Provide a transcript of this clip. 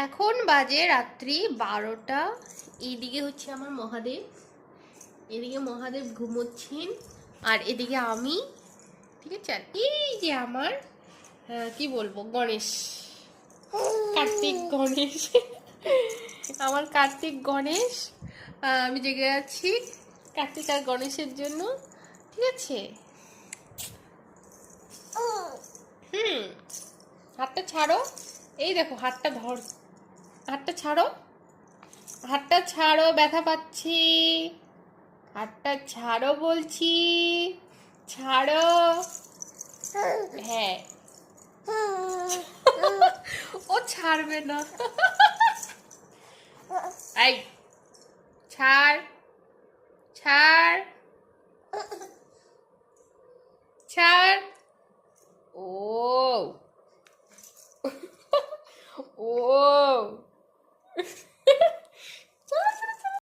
এখন বাজে রাত্রি 12টা। এইদিকে হচ্ছে আমার মহাদেব, এদিকে মহাদেব ঘুমোচ্ছেন, আর এদিকে আমি, ঠিক আছে। আর এই যে আমার কি বলবো, গণেশ, কার্তিক গণেশ, আমার কার্তিক গণেশ। আমি জেগে আছি কার্তিক আর গণেশের জন্য, ঠিক আছে। হাতটা ছাড়ো, এই দেখো হাতটা ধর, হাতটা ছাড়ো, হাতটা ছাড়ো, ব্যথা পাচ্ছি, হাতটা ছাড়ো বলছি, ছাড়ো। হ্যাঁ, ও ছাড়বে না। এই ছাড়, ছাড়, ছাড়। ও ও